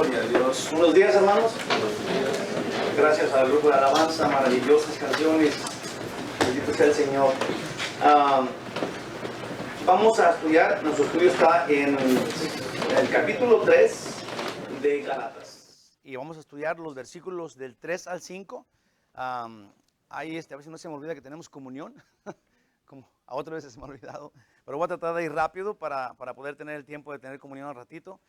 Gloria a Dios. Buenos días, hermanos. Gracias al grupo de alabanza, maravillosas canciones. Bendito sea el Señor. Vamos a estudiar, nuestro estudio está en el capítulo 3 de Gálatas. Y vamos a estudiar los versículos del 3 al 5. Ahí a ver si no se me olvida que tenemos comunión. Como a otras veces se me ha olvidado. Pero voy a tratar de ir rápido para poder tener el tiempo de tener comunión al ratito.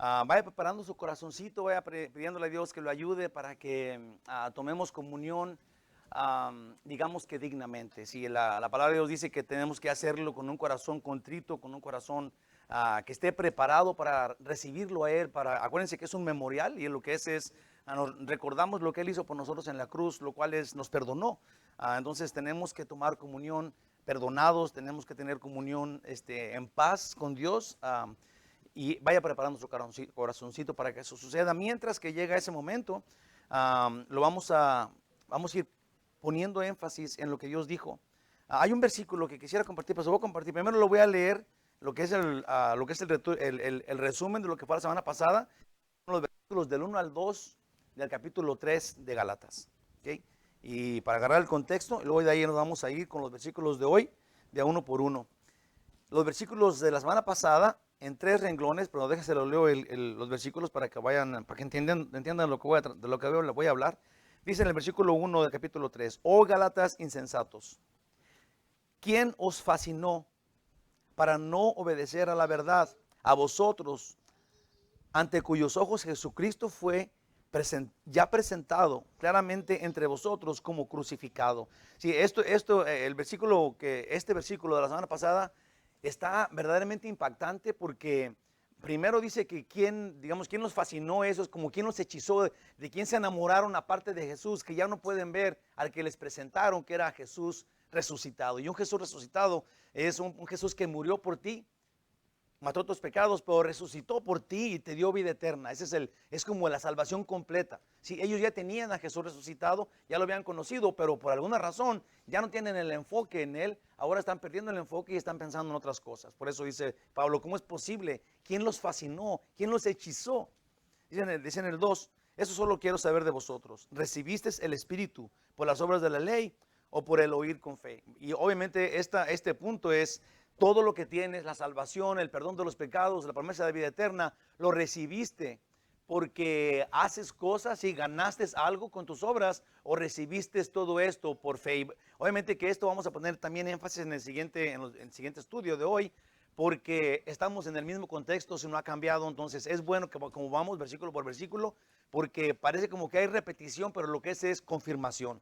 Vaya preparando su corazoncito, vaya pidiéndole a Dios que lo ayude para que tomemos comunión, digamos que dignamente. Si la palabra de Dios dice que tenemos que hacerlo con un corazón contrito, con un corazón que esté preparado para recibirlo a Él. Acuérdense que es un memorial y lo que es nos recordamos lo que Él hizo por nosotros en la cruz, lo cual nos perdonó. Entonces tenemos que tomar comunión perdonados, tenemos que tener comunión en paz con Dios. Y vaya preparando su corazoncito para que eso suceda. Mientras que llega ese momento, vamos a ir poniendo énfasis en lo que Dios dijo. Hay un versículo que quisiera compartir, pero se lo voy a compartir. Primero lo voy a leer, lo que es el resumen de lo que fue la semana pasada, los versículos del 1 al 2 del capítulo 3 de Gálatas. ¿Okay? Y para agarrar el contexto, y luego de ahí nos vamos a ir con los versículos de hoy, de uno por uno. Los versículos de la semana pasada, en 3 renglones, pero déjense lo leo los versículos para que vayan, para que entiendan lo que voy a hablar. Dice en el versículo 1 del capítulo 3, oh Gálatas insensatos, ¿quién os fascinó para no obedecer a la verdad? A vosotros, ante cuyos ojos Jesucristo fue ya presentado claramente entre vosotros como crucificado. Sí, este versículo de la semana pasada está verdaderamente impactante porque primero dice que quién nos fascinó, eso es como quién los hechizó, de quién se enamoraron aparte de Jesús, que ya no pueden ver al que les presentaron, que era Jesús resucitado. Y un Jesús resucitado es un Jesús que murió por ti, mató tus pecados, pero resucitó por ti y te dio vida eterna. Es como la salvación completa. Si ellos ya tenían a Jesús resucitado, ya lo habían conocido, pero por alguna razón ya no tienen el enfoque en Él, ahora están perdiendo el enfoque y están pensando en otras cosas. Por eso dice Pablo, ¿cómo es posible? ¿Quién los fascinó? ¿Quién los hechizó? Dice en el 2, eso solo quiero saber de vosotros. ¿Recibiste el Espíritu por las obras de la ley o por el oír con fe? Y obviamente este punto es todo lo que tienes, la salvación, el perdón de los pecados, la promesa de vida eterna, lo recibiste porque haces cosas y ganaste algo con tus obras, o recibiste todo esto por fe. Obviamente que esto vamos a poner también énfasis en el siguiente estudio de hoy, porque estamos en el mismo contexto, si no ha cambiado. Entonces es bueno que como vamos versículo por versículo, porque parece como que hay repetición, pero lo que es confirmación.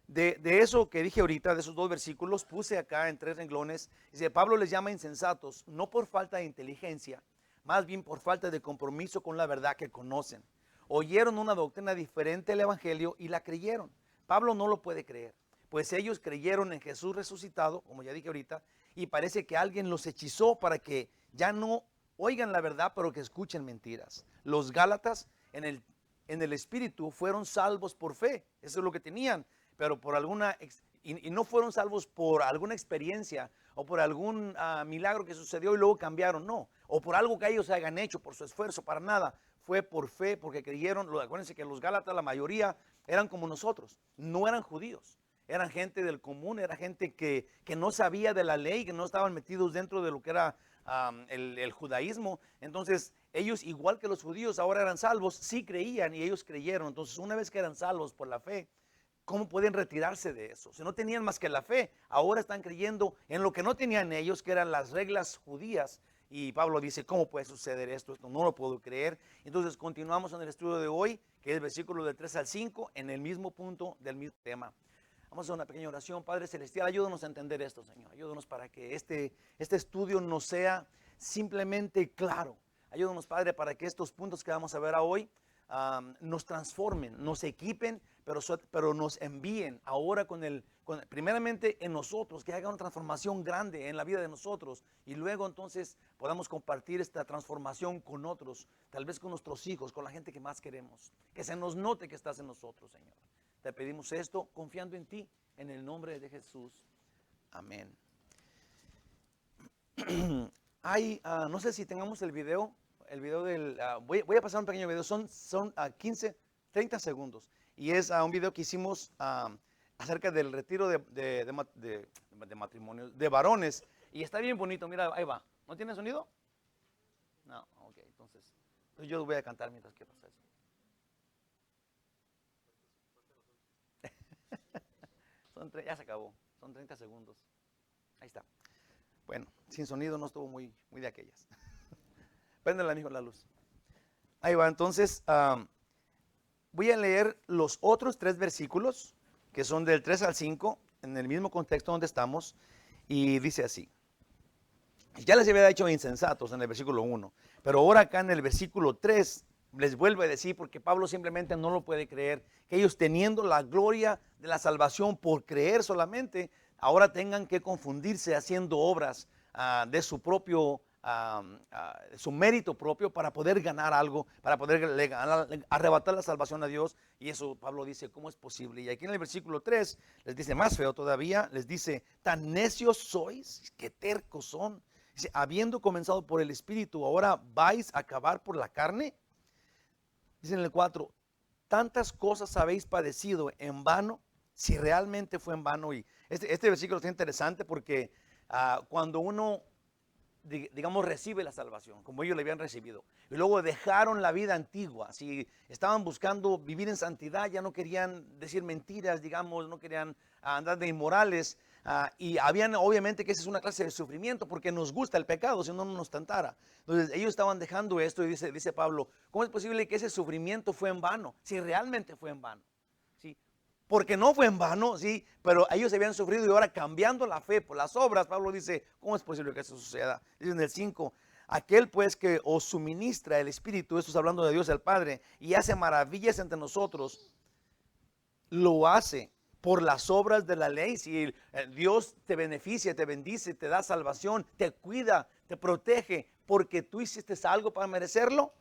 De eso que dije ahorita, de esos 2 versículos, puse acá en 3 renglones. Dice, Pablo les llama insensatos, no por falta de inteligencia, más bien por falta de compromiso con la verdad que conocen. Oyeron una doctrina diferente al evangelio y la creyeron. Pablo no lo puede creer, pues ellos creyeron en Jesús resucitado, como ya dije ahorita, y parece que alguien los hechizó para que ya no oigan la verdad, pero que escuchen mentiras. Los Gálatas en el Espíritu fueron salvos por fe, eso es lo que tenían, pero por y no fueron salvos por alguna experiencia o por algún milagro que sucedió y luego cambiaron, no, o por algo que ellos hayan hecho, por su esfuerzo, para nada. Fue por fe, porque creyeron. Acuérdense que los Gálatas, la mayoría, eran como nosotros, no eran judíos, eran gente del común, era gente que no sabía de la ley, que no estaban metidos dentro de lo que era el judaísmo. Entonces ellos, igual que los judíos, ahora eran salvos, sí creían y ellos creyeron. Entonces una vez que eran salvos por la fe, ¿cómo pueden retirarse de eso? Si no tenían más que la fe, ahora están creyendo en lo que no tenían ellos, que eran las reglas judías. Y Pablo dice, ¿cómo puede suceder esto? Esto no lo puedo creer. Entonces continuamos en el estudio de hoy, que es el versículo del 3 al 5, en el mismo punto del mismo tema. Vamos a hacer una pequeña oración. Padre Celestial, ayúdanos a entender esto, Señor. Ayúdanos para que este estudio no sea simplemente claro. Ayúdanos, Padre, para que estos puntos que vamos a ver hoy nos transformen, nos equipen, pero nos envíen ahora primeramente en nosotros, que haga una transformación grande en la vida de nosotros, y luego entonces podamos compartir esta transformación con otros, tal vez con nuestros hijos, con la gente que más queremos, que se nos note que estás en nosotros, Señor. Te pedimos esto confiando en ti, en el nombre de Jesús. Amén. No sé si tengamos el video. el video voy a pasar un pequeño video, son 15, 30 segundos. Y es un video que hicimos acerca del retiro de matrimonios, de varones. Y está bien bonito, mira, ahí va. ¿No tiene sonido? No, ok, entonces yo voy a cantar mientras que pasa eso. Ya se acabó, son 30 segundos. Ahí está. Bueno, sin sonido no estuvo muy de aquellas. Préndele, amigo, la luz. Ahí va, entonces voy a leer los otros 3 versículos, que son del 3 al 5, en el mismo contexto donde estamos, y dice así. Ya les había dicho insensatos en el versículo 1, pero ahora acá en el versículo 3 les vuelvo a decir, porque Pablo simplemente no lo puede creer, que ellos teniendo la gloria de la salvación por creer solamente, ahora tengan que confundirse haciendo obras de su propio, su mérito propio para poder ganar algo, para poder arrebatar la salvación a Dios. Y eso Pablo dice, ¿cómo es posible? Y aquí en el versículo 3 les dice más feo todavía, les dice, tan necios sois, qué tercos son. Dice, habiendo comenzado por el Espíritu, ahora vais a acabar por la carne. Dice en el 4, tantas cosas habéis padecido en vano, si realmente fue en vano. Y este versículo está interesante porque cuando uno, digamos, recibe la salvación, como ellos la habían recibido, y luego dejaron la vida antigua, si estaban buscando vivir en santidad, ya no querían decir mentiras, digamos, no querían andar de inmorales, y habían, obviamente que esa es una clase de sufrimiento, porque nos gusta el pecado, si no, no nos tentara. Entonces ellos estaban dejando esto, y dice Pablo, ¿cómo es posible que ese sufrimiento fue en vano? Si realmente fue en vano, ¿sí? Porque no fue en vano, sí, pero ellos habían sufrido, y ahora cambiando la fe por las obras, Pablo dice, ¿cómo es posible que eso suceda? Dice en el 5, aquel pues que os suministra el Espíritu, esto es hablando de Dios el Padre, y hace maravillas entre nosotros, lo hace por las obras de la ley. Si Dios te beneficia, te bendice, te da salvación, te cuida, te protege, porque tú hiciste algo para merecerlo,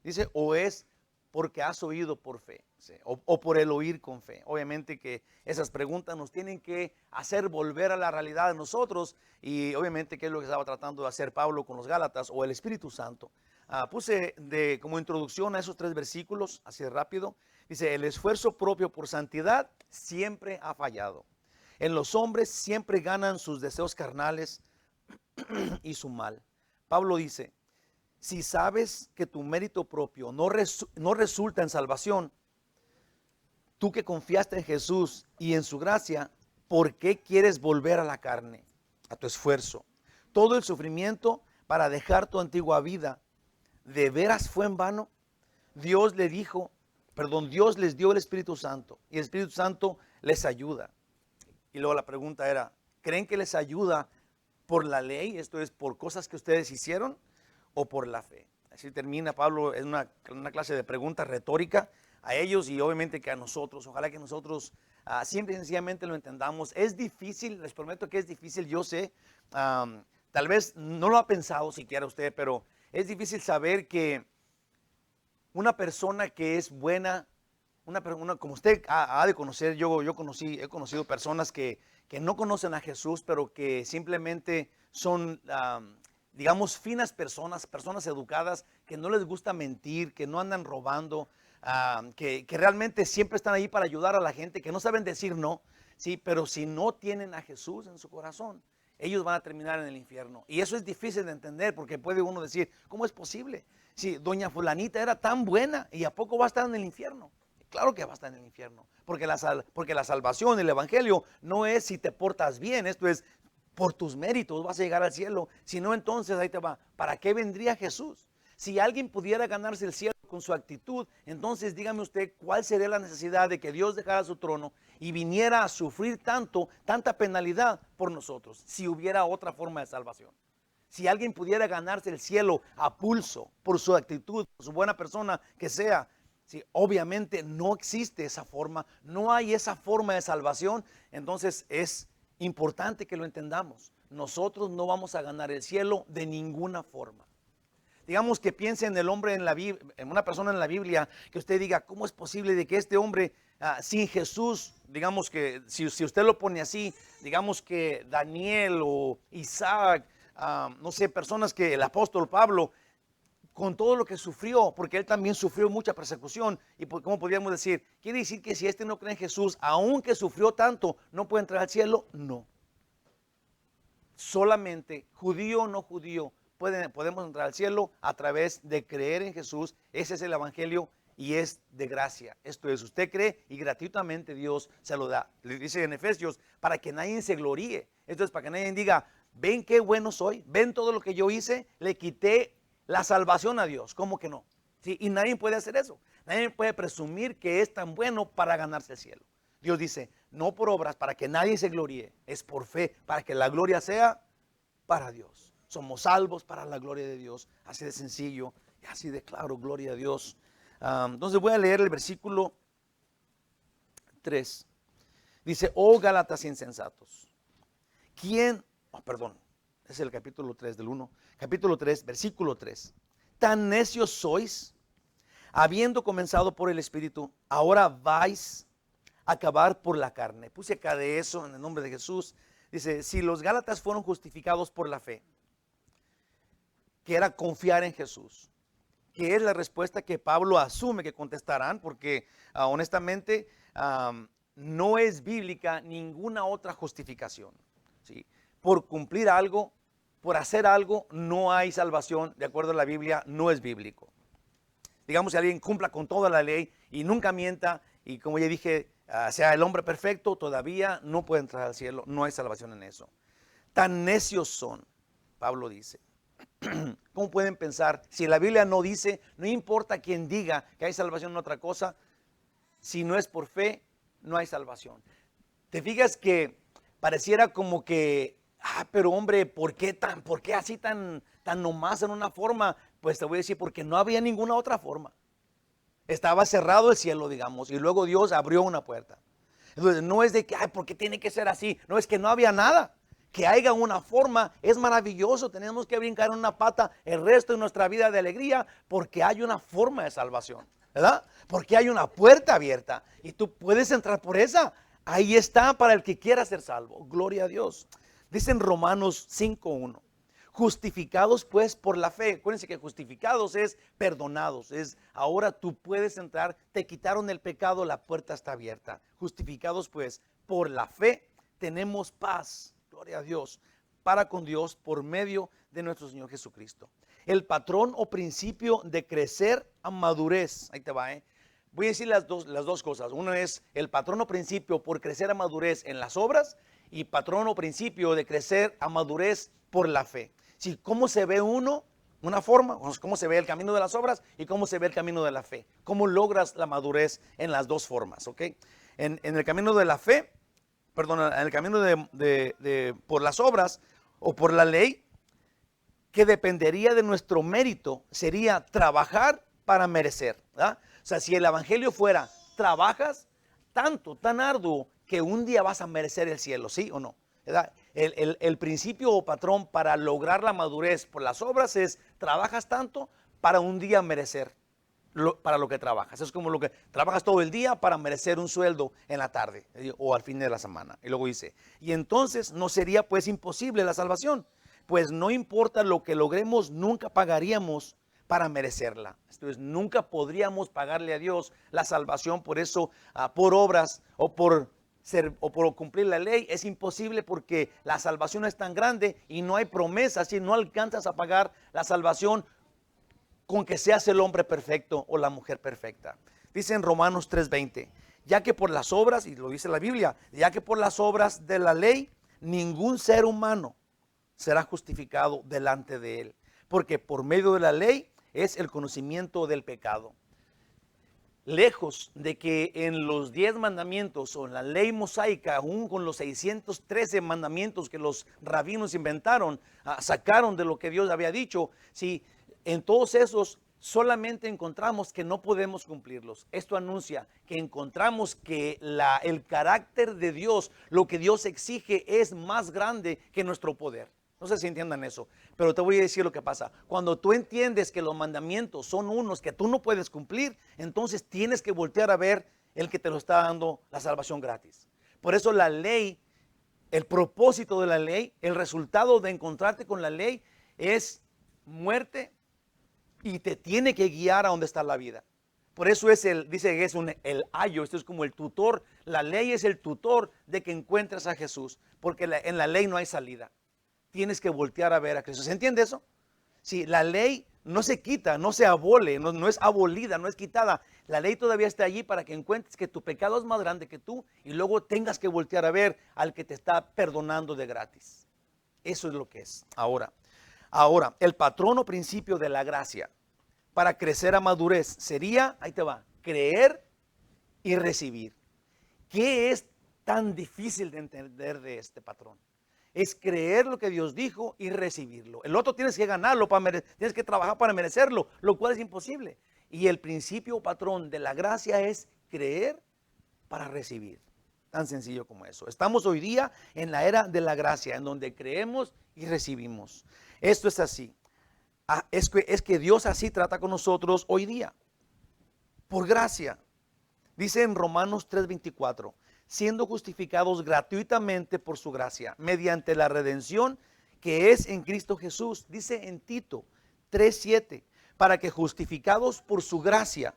dice, o es porque has oído por fe, ¿sí? o por el oír con fe. Obviamente que esas preguntas nos tienen que hacer volver a la realidad de nosotros, y obviamente que es lo que estaba tratando de hacer Pablo con los Gálatas, o el Espíritu Santo. Puse como introducción a esos 3 versículos, así de rápido. Dice, el esfuerzo propio por santidad siempre ha fallado. En los hombres siempre ganan sus deseos carnales y su mal. Pablo dice, si sabes que tu mérito propio no resulta en salvación, tú que confiaste en Jesús y en su gracia, ¿por qué quieres volver a la carne, a tu esfuerzo? Todo el sufrimiento para dejar tu antigua vida, ¿de veras fue en vano? Dios les dio el Espíritu Santo, y el Espíritu Santo les ayuda. Y luego la pregunta era, ¿creen que les ayuda por la ley? Esto es, por cosas que ustedes hicieron, o por la fe. Así termina Pablo, es una clase de pregunta retórica a ellos, y obviamente que a nosotros. Ojalá que nosotros siempre y sencillamente lo entendamos. Es difícil, les prometo que es difícil, yo sé, tal vez no lo ha pensado siquiera usted, pero es difícil saber que una persona que es buena, como usted ha de conocer, he conocido personas que no conocen a Jesús, pero que simplemente son, digamos, finas personas educadas, que no les gusta mentir, que no andan robando, que realmente siempre están ahí para ayudar a la gente, que no saben decir no, sí, pero si no tienen a Jesús en su corazón, ellos van a terminar en el infierno. Y eso es difícil de entender, porque puede uno decir, ¿cómo es posible? Si doña fulanita era tan buena, ¿y a poco va a estar en el infierno? Claro que va a estar en el infierno, porque la salvación, el evangelio, no es si te portas bien, esto es por tus méritos vas a llegar al cielo. Si no, entonces ahí te va, ¿para qué vendría Jesús? Si alguien pudiera ganarse el cielo con su actitud, entonces dígame usted, ¿cuál sería la necesidad de que Dios dejara su trono y viniera a sufrir tanta penalidad por nosotros, si hubiera otra forma de salvación? Si alguien pudiera ganarse el cielo a pulso por su actitud, por su buena persona que sea, sí, obviamente no existe esa forma, no hay esa forma de salvación. Entonces es importante que lo entendamos. Nosotros no vamos a ganar el cielo de ninguna forma. Digamos que piense en el hombre en una persona en la Biblia, que usted diga, ¿cómo es posible de que este hombre sin Jesús, digamos que si usted lo pone así, digamos que Daniel o Isaac, no sé, personas que el apóstol Pablo, con todo lo que sufrió, porque él también sufrió mucha persecución. Y ¿cómo podríamos decir? ¿Quiere decir que si este no cree en Jesús, aunque sufrió tanto, no puede entrar al cielo? No. Solamente judío o no judío podemos entrar al cielo a través de creer en Jesús. Ese es el evangelio y es de gracia. Esto es, usted cree y gratuitamente Dios se lo da. Le dice en Efesios, para que nadie se gloríe. Esto es para que nadie diga, ven qué bueno soy, ven todo lo que yo hice, le quité la salvación a Dios. ¿Cómo que no? ¿Sí? Y nadie puede hacer eso. Nadie puede presumir que es tan bueno para ganarse el cielo. Dios dice, no por obras para que nadie se gloríe, es por fe, para que la gloria sea para Dios. Somos salvos para la gloria de Dios. Así de sencillo y así de claro, gloria a Dios. Entonces voy a leer el versículo 3. Dice, oh Gálatas insensatos. ¿Quién? Perdón, es el capítulo 3 del 1. Capítulo 3, versículo 3. Tan necios sois, habiendo comenzado por el Espíritu, ahora vais a acabar por la carne. Puse acá de eso en el nombre de Jesús. Dice, si los Gálatas fueron justificados por la fe, que era confiar en Jesús, que es la respuesta que Pablo asume que contestarán, porque honestamente no es bíblica ninguna otra justificación. ¿Sí? Por cumplir algo, por hacer algo, no hay salvación, de acuerdo a la Biblia, no es bíblico. Digamos, si alguien cumpla con toda la ley y nunca mienta, y como ya dije, sea el hombre perfecto, todavía no puede entrar al cielo, no hay salvación en eso. Tan necios son, Pablo dice. ¿Cómo pueden pensar? Si la Biblia no dice, no importa quién diga que hay salvación en otra cosa, si no es por fe, no hay salvación. ¿Te fijas que pareciera como que, pero hombre, ¿por qué así tan nomás en una forma? Pues te voy a decir, porque no había ninguna otra forma. Estaba cerrado el cielo, digamos, y luego Dios abrió una puerta. Entonces no es de que, ¿por qué tiene que ser así? No, es que no había nada. Que haya una forma es maravilloso. Tenemos que brincar en una pata el resto de nuestra vida de alegría porque hay una forma de salvación, ¿verdad? Porque hay una puerta abierta y tú puedes entrar por esa. Ahí está para el que quiera ser salvo. Gloria a Dios. Dice en Romanos 5:1. Justificados pues por la fe. Acuérdense que justificados es perdonados. Es ahora tú puedes entrar, te quitaron el pecado, la puerta está abierta. Justificados pues por la fe tenemos paz. Gloria a Dios, para con Dios por medio de nuestro Señor Jesucristo. El patrón o principio de crecer a madurez. Ahí te va, Voy a decir las dos cosas. Uno es el patrón o principio por crecer a madurez en las obras y patrón o principio de crecer a madurez por la fe. Sí, ¿cómo se ve una forma? ¿Cómo se ve el camino de las obras y cómo se ve el camino de la fe? ¿Cómo logras la madurez en las dos formas? ¿Ok? En el camino de la fe, perdón, en el camino por las obras o por la ley, que dependería de nuestro mérito, sería trabajar para merecer, ¿verdad? O sea, si el evangelio fuera, trabajas tanto, tan arduo, que un día vas a merecer el cielo, ¿sí o no? ¿Verdad? El principio o patrón para lograr la madurez por las obras es, trabajas tanto para un día merecer para lo que trabajas. Es como lo que trabajas todo el día para merecer un sueldo en la tarde o al fin de la semana. Y luego dice, y entonces no sería pues imposible la salvación, pues no importa lo que logremos, nunca pagaríamos para merecerla. Entonces nunca podríamos pagarle a Dios la salvación, por eso por obras o por cumplir la ley es imposible, porque la salvación es tan grande y no hay promesas, y no alcanzas a pagar la salvación con que seas el hombre perfecto o la mujer perfecta. Dice en Romanos 3:20, ya que por las obras, y lo dice la Biblia, ya que por las obras de la ley ningún ser humano será justificado delante de él, porque por medio de la ley es el conocimiento del pecado. Lejos de que en los 10 mandamientos o en la ley mosaica, aún con los 613 mandamientos que los rabinos inventaron, sacaron de lo que Dios había dicho, si en todos esos solamente encontramos que no podemos cumplirlos. Esto anuncia que encontramos que el carácter de Dios, lo que Dios exige, es más grande que nuestro poder. No sé si entiendan eso, pero te voy a decir lo que pasa. Cuando tú entiendes que los mandamientos son unos que tú no puedes cumplir, entonces tienes que voltear a ver el que te lo está dando la salvación gratis. Por eso la ley, el propósito de la ley, el resultado de encontrarte con la ley es muerte y te tiene que guiar a donde está la vida. Por eso dice que es el ayo, esto es como el tutor. La ley es el tutor de que encuentres a Jesús, porque en la ley no hay salida. Tienes que voltear a ver a Cristo. ¿Se entiende eso? Si la ley no se quita, no se abole, no es abolida, no es quitada. La ley todavía está allí para que encuentres que tu pecado es más grande que tú y luego tengas que voltear a ver al que te está perdonando de gratis. Eso es lo que es. Ahora, el patrón o principio de la gracia para crecer a madurez sería, ahí te va, creer y recibir. ¿Qué es tan difícil de entender de este patrón? Es creer lo que Dios dijo y recibirlo. El otro tienes que ganarlo, tienes que trabajar para merecerlo, lo cual es imposible. Y el principio o patrón de la gracia es creer para recibir. Tan sencillo como eso. Estamos hoy día en la era de la gracia, en donde creemos y recibimos. Esto es así. Es que Dios así trata con nosotros hoy día. Por gracia. Dice en Romanos 3:24, siendo justificados gratuitamente por su gracia, mediante la redención que es en Cristo Jesús. Dice en Tito 3:7, para que justificados por su gracia,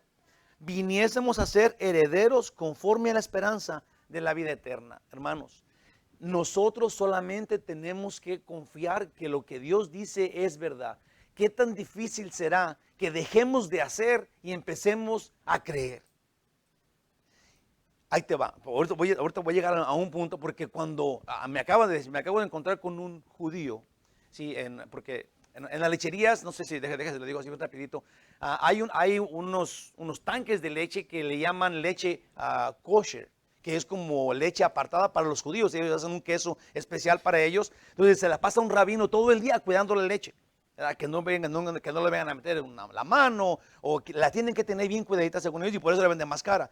viniésemos a ser herederos conforme a la esperanza de la vida eterna. Hermanos, nosotros solamente tenemos que confiar que lo que Dios dice es verdad. ¿Qué tan difícil será que dejemos de hacer y empecemos a creer? Ahí te va. Ahorita voy a llegar a un punto porque cuando me acabo de encontrar con un judío, ¿sí? Porque en las lecherías, no sé si déjame lo digo así rapidito, hay unos tanques de leche que le llaman leche kosher, que es como leche apartada para los judíos. Ellos hacen un queso especial para ellos. Entonces se la pasa un rabino todo el día cuidando la leche. Que no le vengan a meter la mano, o que la tienen que tener bien cuidadita según ellos, y por eso la venden más cara.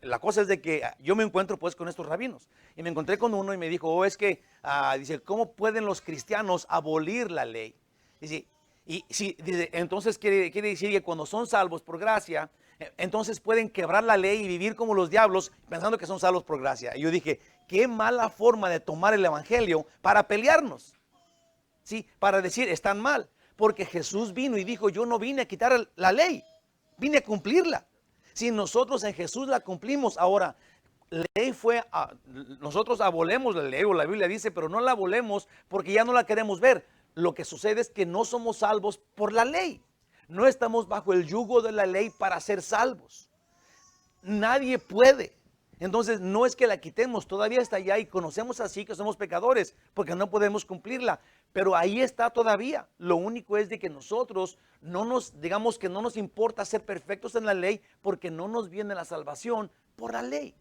La cosa es de que yo me encuentro pues con estos rabinos, y me encontré con uno y me dijo, dice, ¿cómo pueden los cristianos abolir la ley? Dice, dice, entonces quiere decir que cuando son salvos por gracia, entonces pueden quebrar la ley y vivir como los diablos pensando que son salvos por gracia. Y yo dije, qué mala forma de tomar el evangelio para pelearnos, ¿sí? Para decir, están mal. Porque Jesús vino y dijo, yo no vine a quitar la ley, vine a cumplirla. Si nosotros en Jesús la cumplimos, ahora, ley nosotros abolemos la ley, o la Biblia dice, pero no la abolemos porque ya no la queremos ver. Lo que sucede es que no somos salvos por la ley. No estamos bajo el yugo de la ley para ser salvos. Nadie puede. Entonces no es que la quitemos, todavía está allá y conocemos así que somos pecadores porque no podemos cumplirla, pero ahí está todavía. Lo único es de que nosotros digamos que no nos importa ser perfectos en la ley porque no nos viene la salvación por la ley.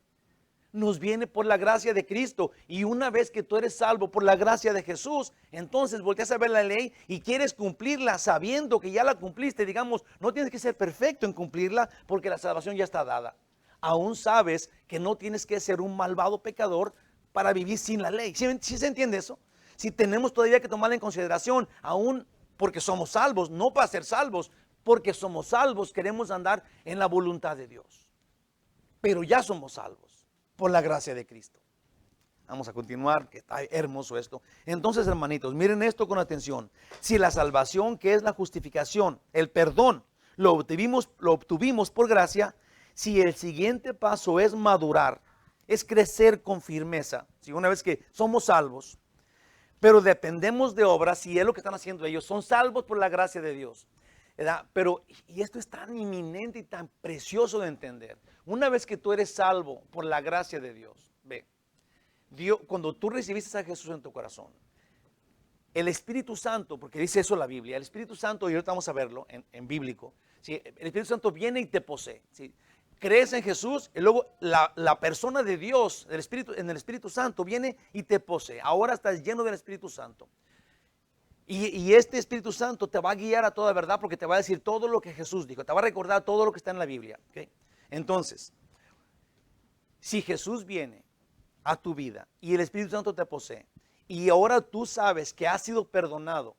Nos viene por la gracia de Cristo, y una vez que tú eres salvo por la gracia de Jesús, entonces volteas a ver la ley y quieres cumplirla sabiendo que ya la cumpliste. Digamos, no tienes que ser perfecto en cumplirla porque la salvación ya está dada. Aún sabes que no tienes que ser un malvado pecador para vivir sin la ley. ¿Sí se entiende eso? Si tenemos todavía que tomarla en consideración, aún porque somos salvos, no para ser salvos, porque somos salvos, queremos andar en la voluntad de Dios. Pero ya somos salvos por la gracia de Cristo. Vamos a continuar, que está hermoso esto. Entonces, hermanitos, miren esto con atención. Si la salvación, que es la justificación, el perdón, lo obtuvimos por gracia, si el siguiente paso es madurar, es crecer con firmeza, si una vez que somos salvos, pero dependemos de obras, si es lo que están haciendo ellos, son salvos por la gracia de Dios, ¿verdad? Pero, y esto es tan inminente y tan precioso de entender, una vez que tú eres salvo por la gracia de Dios, Dios, cuando tú recibiste a Jesús en tu corazón, el Espíritu Santo, porque dice eso la Biblia, el Espíritu Santo, y ahorita vamos a verlo en bíblico, ¿sí? El Espíritu Santo viene y te posee, ¿sí? Crees en Jesús y luego la persona de Dios, en el Espíritu Santo viene y te posee. Ahora estás lleno del Espíritu Santo. Y este Espíritu Santo te va a guiar a toda verdad porque te va a decir todo lo que Jesús dijo. Te va a recordar todo lo que está en la Biblia. ¿Okay? Entonces, si Jesús viene a tu vida y el Espíritu Santo te posee y ahora tú sabes que has sido perdonado,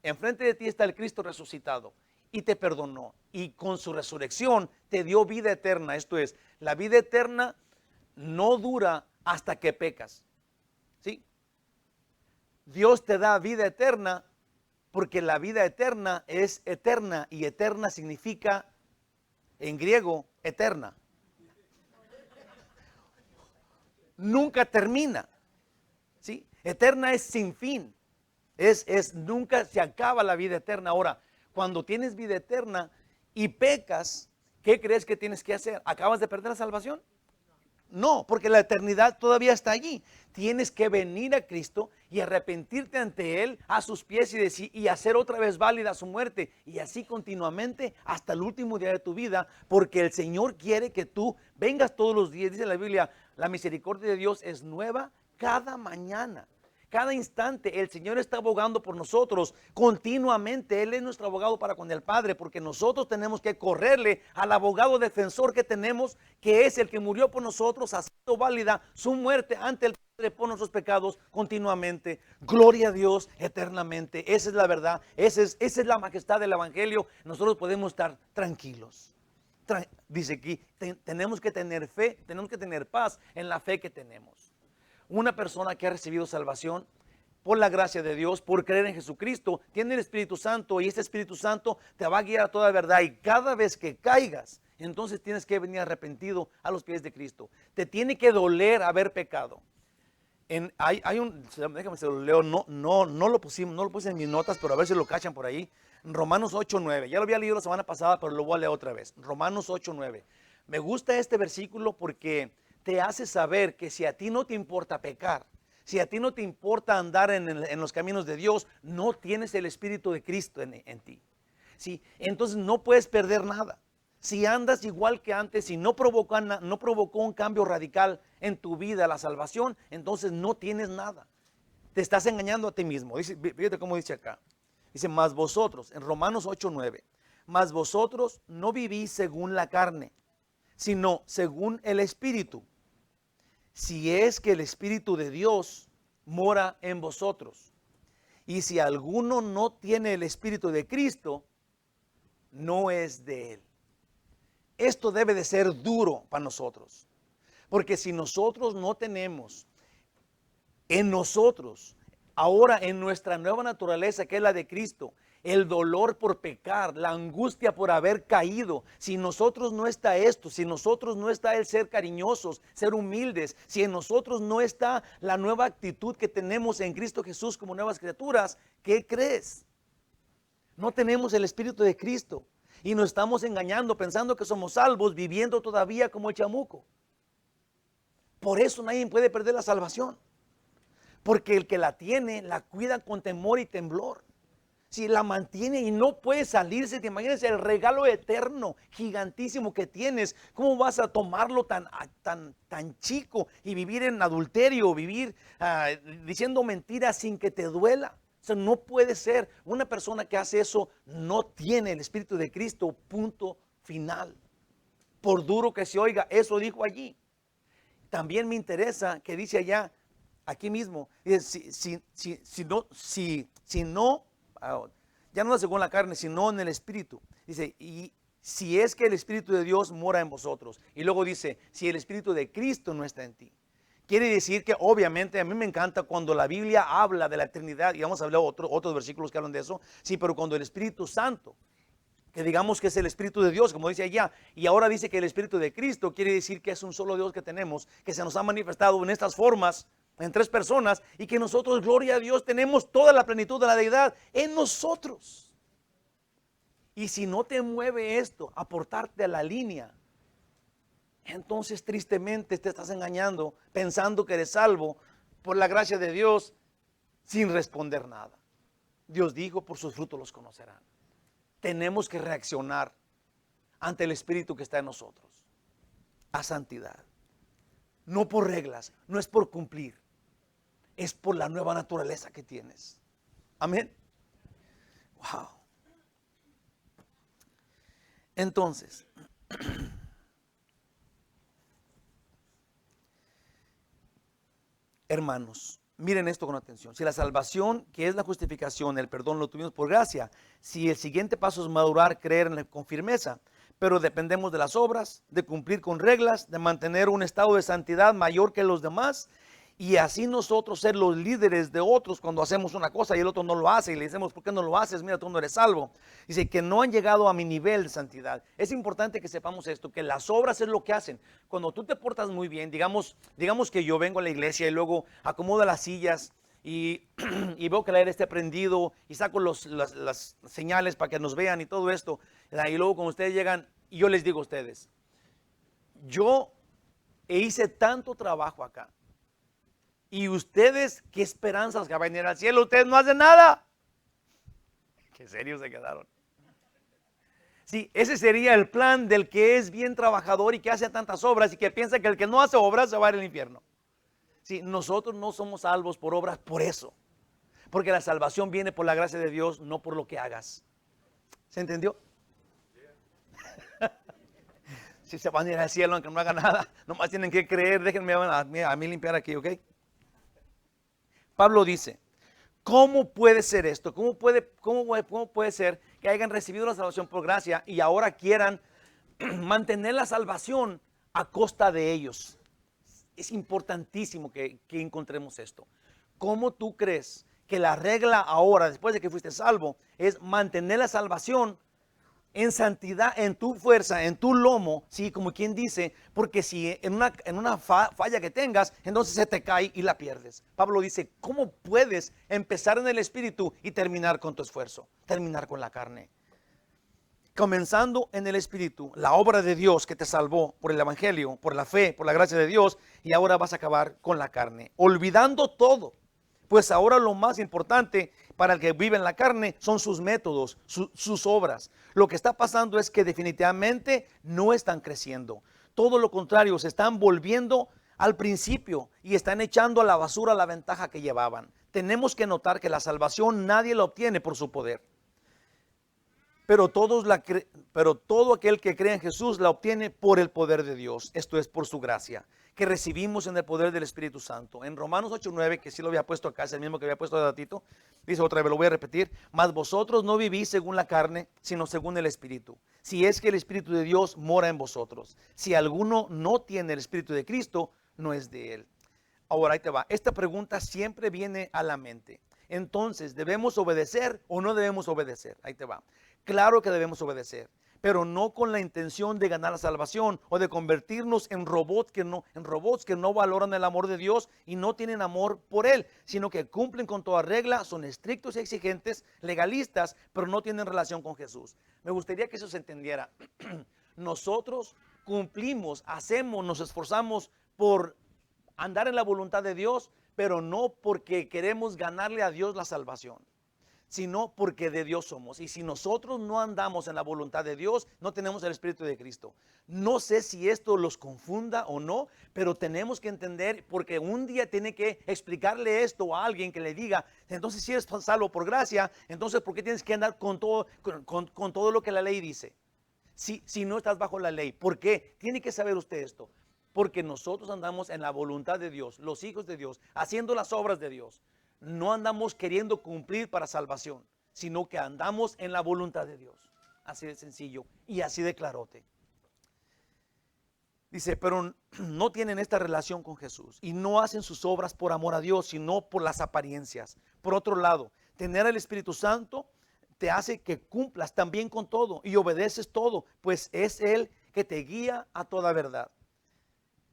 enfrente de ti está el Cristo resucitado y te perdonó, y con su resurrección te dio vida eterna. Esto es, la vida eterna no dura hasta que pecas, ¿sí? Dios te da vida eterna Porque la vida eterna es eterna y eterna significa en griego eterna. Nunca termina. ¿Sí? Eterna es sin fin. Nunca se acaba la vida eterna. Ahora, cuando tienes vida eterna y pecas, ¿qué crees que tienes que hacer? ¿Acabas de perder la salvación? No, porque la eternidad todavía está allí. Tienes que venir a Cristo y arrepentirte ante Él a sus pies y hacer otra vez válida su muerte. Y así continuamente hasta el último día de tu vida, porque el Señor quiere que tú vengas todos los días. Dice la Biblia, la misericordia de Dios es nueva cada mañana. Cada instante el Señor está abogando por nosotros continuamente. Él es nuestro abogado para con el Padre, porque nosotros tenemos que correrle al abogado defensor que tenemos, que es el que murió por nosotros, haciendo válida su muerte ante el Padre por nuestros pecados continuamente. Gloria a Dios eternamente. Esa es la verdad, esa es la majestad del Evangelio. Nosotros podemos estar tranquilos. Dice aquí, tenemos que tener fe, tenemos que tener paz en la fe que tenemos. Una persona que ha recibido salvación por la gracia de Dios, por creer en Jesucristo, tiene el Espíritu Santo, y este Espíritu Santo te va a guiar a toda verdad. Y cada vez que caigas, entonces tienes que venir arrepentido a los pies de Cristo. Te tiene que doler haber pecado. Déjame se lo leo, no lo puse en mis notas, pero a ver si lo cachan por ahí. Romanos 8:9, ya lo había leído la semana pasada, pero lo voy a leer otra vez. Romanos 8:9. Me gusta este versículo porque te hace saber que si a ti no te importa pecar, si a ti no te importa andar en los caminos de Dios, no tienes el Espíritu de Cristo en ti. ¿Sí? Entonces no puedes perder nada. Si andas igual que antes, si no provocó un cambio radical en tu vida, la salvación, entonces no tienes nada. Te estás engañando a ti mismo. Fíjate cómo dice acá. Dice, mas vosotros, en Romanos 8:9, mas vosotros no vivís según la carne, sino según el Espíritu. Si es que el Espíritu de Dios mora en vosotros. Y si alguno no tiene el Espíritu de Cristo, no es de Él. Esto debe de ser duro para nosotros. Porque si nosotros no tenemos en nosotros, ahora en nuestra nueva naturaleza, que es la de Cristo, el dolor por pecar, la angustia por haber caído, si en nosotros no está esto, si en nosotros no está el ser cariñosos, ser humildes, si en nosotros no está la nueva actitud que tenemos en Cristo Jesús como nuevas criaturas, ¿qué crees? No tenemos el Espíritu de Cristo y nos estamos engañando pensando que somos salvos, viviendo todavía como el chamuco. Por eso nadie puede perder la salvación, porque el que la tiene, la cuida con temor y temblor. Si la mantiene y no puede salirse, te imaginas el regalo eterno, gigantísimo que tienes. ¿Cómo vas a tomarlo tan chico y vivir en adulterio, vivir diciendo mentiras sin que te duela? O sea, no puede ser. Una persona que hace eso no tiene el Espíritu de Cristo, punto final. Por duro que se oiga, eso dijo allí. También me interesa que dice allá, aquí mismo, si no, ya no según la carne, sino en el Espíritu. Dice, y si es que el Espíritu de Dios mora en vosotros. Y luego dice, si el Espíritu de Cristo no está en ti. Quiere decir que obviamente a mí me encanta cuando la Biblia habla de la eternidad, y vamos a hablar otros versículos que hablan de eso. Sí, pero cuando el Espíritu Santo, que digamos que es el Espíritu de Dios, como dice allá, y ahora dice que el Espíritu de Cristo, quiere decir que es un solo Dios que tenemos, que se nos ha manifestado en estas formas, en tres personas, y que nosotros, gloria a Dios, tenemos toda la plenitud de la deidad en nosotros. Y si no te mueve esto, aportarte a la línea, entonces tristemente te estás engañando, pensando que eres salvo por la gracia de Dios, sin responder nada. Dios dijo, por sus frutos los conocerán. Tenemos que reaccionar ante el Espíritu que está en nosotros, a santidad. No por reglas, no es por cumplir, es por la nueva naturaleza que tienes. Amén. Wow. Entonces, hermanos, miren esto con atención. Si la salvación, que es la justificación, el perdón, lo tuvimos por gracia, si el siguiente paso es madurar, creer con firmeza, pero dependemos de las obras, de cumplir con reglas, de mantener un estado de santidad mayor que los demás, Y así nosotros ser los líderes de otros cuando hacemos una cosa y el otro no lo hace y le decimos, ¿por qué no lo haces? Mira, tú no eres salvo. Dice que no han llegado a mi nivel de santidad. Es importante que sepamos esto, que las obras es lo que hacen. Cuando tú te portas muy bien, digamos que yo vengo a la iglesia y luego acomodo las sillas y, y veo que el aire esté prendido y saco las señales para que nos vean y todo esto. Y luego cuando ustedes llegan y yo les digo a ustedes, yo hice tanto trabajo acá. Y ustedes, ¿qué esperanzas que van a venir al cielo? Ustedes no hacen nada. Qué serios se quedaron. Sí, ese sería el plan del que es bien trabajador y que hace tantas obras y que piensa que el que no hace obras se va a ir al infierno. Sí, nosotros no somos salvos por obras por eso. Porque la salvación viene por la gracia de Dios, no por lo que hagas. ¿Se entendió? Si se van a ir al cielo aunque no hagan nada, nomás tienen que creer. Déjenme a mí limpiar aquí, ¿ok? Pablo dice, ¿cómo puede ser esto? ¿Cómo puede ser que hayan recibido la salvación por gracia y ahora quieran mantener la salvación a costa de ellos? Es importantísimo que encontremos esto. ¿Cómo tú crees que la regla ahora, después de que fuiste salvo, es mantener la salvación en santidad, en tu fuerza, en tu lomo, sí, como quien dice, porque si en una falla que tengas, entonces se te cae y la pierdes? Pablo dice, ¿cómo puedes empezar en el espíritu y terminar con tu esfuerzo? Terminar con la carne. Comenzando en el espíritu, la obra de Dios que te salvó por el evangelio, por la fe, por la gracia de Dios, y ahora vas a acabar con la carne, olvidando todo. Pues ahora lo más importante para el que vive en la carne son sus métodos, sus obras. Lo que está pasando es que definitivamente no están creciendo. Todo lo contrario, se están volviendo al principio y están echando a la basura la ventaja que llevaban. Tenemos que notar que la salvación nadie la obtiene por su poder. Pero todo aquel que cree en Jesús la obtiene por el poder de Dios. Esto es por su gracia, que recibimos en el poder del Espíritu Santo. En Romanos 8:9, que sí lo había puesto acá, es el mismo que había puesto de ratito, dice otra vez, lo voy a repetir, mas vosotros no vivís según la carne, sino según el Espíritu. Si es que el Espíritu de Dios mora en vosotros. Si alguno no tiene el Espíritu de Cristo, no es de él. Ahora ahí te va. Esta pregunta siempre viene a la mente. Entonces, ¿debemos obedecer o no debemos obedecer? Ahí te va. Claro que debemos obedecer, pero no con la intención de ganar la salvación o de convertirnos en robots que no valoran el amor de Dios y no tienen amor por Él, sino que cumplen con toda regla, son estrictos y exigentes, legalistas, pero no tienen relación con Jesús. Me gustaría que eso se entendiera. Nosotros cumplimos, hacemos, nos esforzamos por andar en la voluntad de Dios, pero no porque queremos ganarle a Dios la salvación, sino porque de Dios somos. Y si nosotros no andamos en la voluntad de Dios, no tenemos el Espíritu de Cristo. No sé si esto los confunda o no, pero tenemos que entender, porque un día tiene que explicarle esto a alguien que le diga, entonces si eres salvo por gracia, entonces ¿por qué tienes que andar con todo lo que la ley dice? Si no estás bajo la ley, ¿por qué? Tiene que saber usted esto. Porque nosotros andamos en la voluntad de Dios, los hijos de Dios, haciendo las obras de Dios. No andamos queriendo cumplir para salvación, sino que andamos en la voluntad de Dios. Así de sencillo y así de clarote. Dice, pero no tienen esta relación con Jesús y no hacen sus obras por amor a Dios, sino por las apariencias. Por otro lado, tener el Espíritu Santo te hace que cumplas también con todo y obedeces todo, pues es Él que te guía a toda verdad.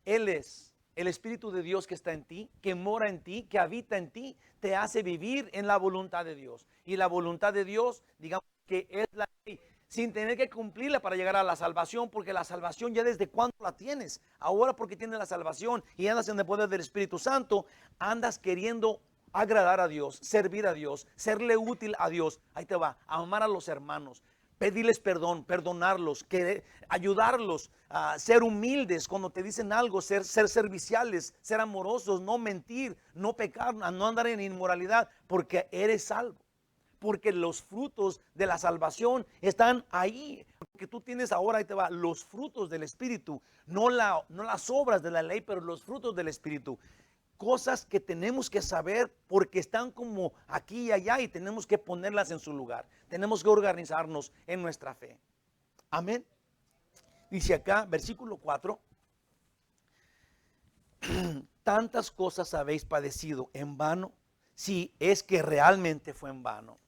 Él es el Espíritu de Dios que está en ti, que mora en ti, que habita en ti, te hace vivir en la voluntad de Dios. Y la voluntad de Dios, digamos que es la ley, sin tener que cumplirla para llegar a la salvación, porque la salvación ya desde cuándo la tienes. Ahora porque tienes la salvación y andas en el poder del Espíritu Santo, andas queriendo agradar a Dios, servir a Dios, serle útil a Dios. Ahí te va, amar a los hermanos, pedirles perdón, perdonarlos, ayudarlos a ser humildes cuando te dicen algo, ser serviciales, ser amorosos, no mentir, no pecar, no andar en inmoralidad, porque eres salvo. Porque los frutos de la salvación están ahí. Porque tú tienes ahora, ahí te va, los frutos del Espíritu, no las obras de la ley, pero los frutos del Espíritu. Cosas que tenemos que saber porque están como aquí y allá y tenemos que ponerlas en su lugar. Tenemos que organizarnos en nuestra fe. Amén. Dice acá, versículo 4, tantas cosas habéis padecido en vano, si es que realmente fue en vano.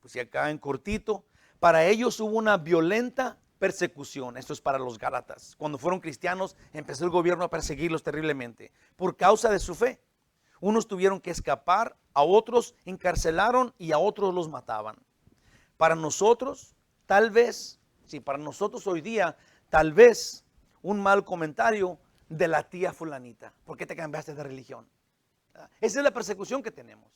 Pues y acá en cortito, para ellos hubo una violenta persecución. Esto es para los Gálatas. Cuando fueron cristianos, empezó el gobierno a perseguirlos terriblemente por causa de su fe. Unos tuvieron que escapar, a otros encarcelaron y a otros los mataban. Para nosotros, tal vez, sí, para nosotros hoy día, tal vez un mal comentario de la tía fulanita. ¿Por qué te cambiaste de religión? Esa es la persecución que tenemos.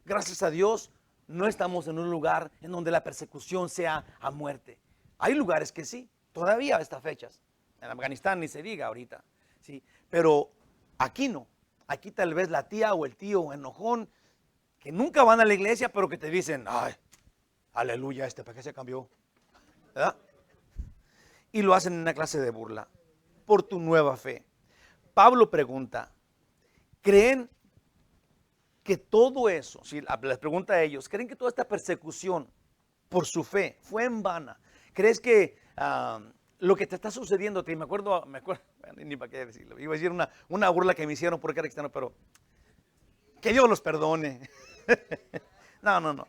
Gracias a Dios, no estamos en un lugar en donde la persecución sea a muerte. Hay lugares que sí, todavía a estas fechas. En Afganistán ni se diga ahorita, ¿sí? Pero aquí no. Aquí tal vez la tía o el tío enojón que nunca van a la iglesia, pero que te dicen, ay, aleluya, ¿para qué se cambió? ¿Verdad? Y lo hacen en una clase de burla por tu nueva fe. Pablo pregunta, ¿creen que todo eso, si les pregunta a ellos, ¿creen que toda esta persecución por su fe fue en vana? ¿Crees que lo que te está sucediendo a ti, me acuerdo, ni para qué decirlo, iba a decir una burla que me hicieron porque era cristiano, pero que Dios los perdone. No.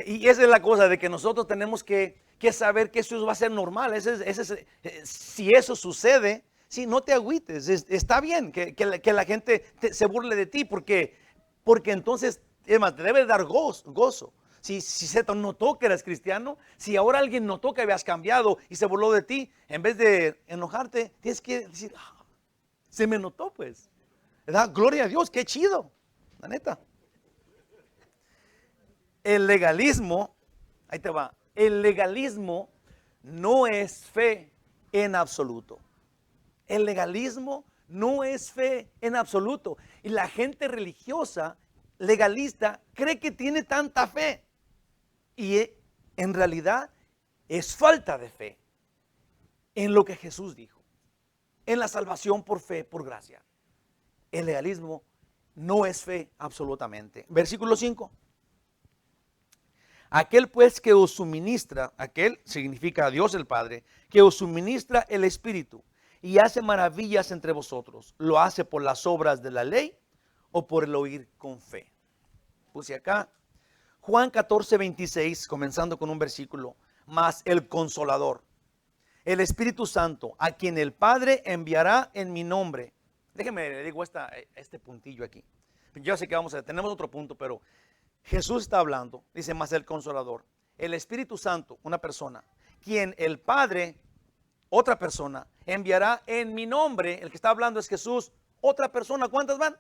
Y esa es la cosa, de que nosotros tenemos que saber que eso va a ser normal. Si eso sucede, sí, no te agüites, está bien que la gente se burle de ti, porque entonces, es más, te debe dar gozo. Si se te notó que eres cristiano, si ahora alguien notó que habías cambiado y se burló de ti, en vez de enojarte, tienes que decir, se me notó pues, ¿verdad? Gloria a Dios, qué chido, la neta. El legalismo, ahí te va, el legalismo no es fe en absoluto. El legalismo no es fe en absoluto. Y la gente religiosa, legalista, cree que tiene tanta fe. Y en realidad es falta de fe en lo que Jesús dijo, en la salvación por fe, por gracia. El legalismo no es fe absolutamente. Versículo 5. Aquel pues que os suministra, aquel significa Dios el Padre, que os suministra el Espíritu y hace maravillas entre vosotros, ¿lo hace por las obras de la ley o por el oír con fe? Puse acá Juan 14:26, comenzando con un versículo, mas el Consolador, el Espíritu Santo, a quien el Padre enviará en mi nombre. Déjeme, le digo este puntillo aquí. Yo sé que tenemos otro punto, pero Jesús está hablando, dice, mas el Consolador, el Espíritu Santo, una persona, quien el Padre, otra persona, enviará en mi nombre. El que está hablando es Jesús, otra persona. ¿Cuántas van?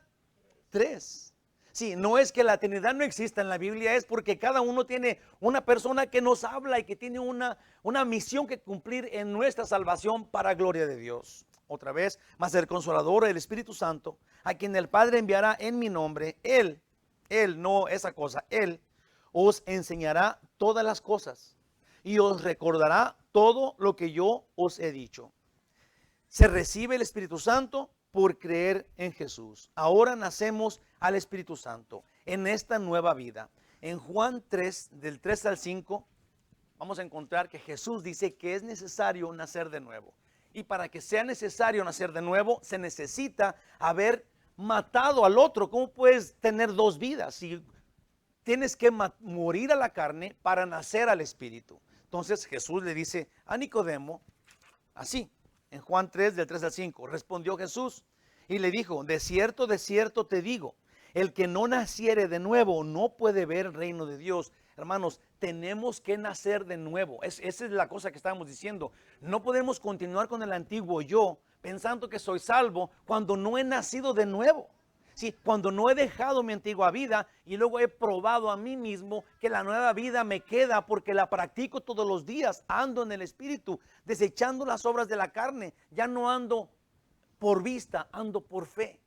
3. Sí, no es que la Trinidad no exista en la Biblia, es porque cada uno tiene una persona que nos habla y que tiene una misión que cumplir en nuestra salvación para gloria de Dios. Otra vez, mas el Consolador, el Espíritu Santo, a quien el Padre enviará en mi nombre, Él, no esa cosa, Él os enseñará todas las cosas y os recordará todo lo que yo os he dicho. Se recibe el Espíritu Santo por creer en Jesús. Ahora nacemos al Espíritu Santo en esta nueva vida. En Juan 3, del 3 al 5, vamos a encontrar que Jesús dice que es necesario nacer de nuevo. Y para que sea necesario nacer de nuevo, se necesita haber matado al otro. ¿Cómo puedes tener dos vidas? Si tienes que morir a la carne para nacer al Espíritu. Entonces Jesús le dice a Nicodemo, así, en Juan 3, del 3 al 5, respondió Jesús y le dijo, de cierto te digo, el que no naciere de nuevo no puede ver el reino de Dios. Hermanos, tenemos que nacer de nuevo. Esa es la cosa que estábamos diciendo. No podemos continuar con el antiguo yo, pensando que soy salvo, cuando no he nacido de nuevo. Sí, cuando no he dejado mi antigua vida y luego he probado a mí mismo que la nueva vida me queda porque la practico todos los días, ando en el Espíritu, desechando las obras de la carne. Ya no ando por vista, ando por fe.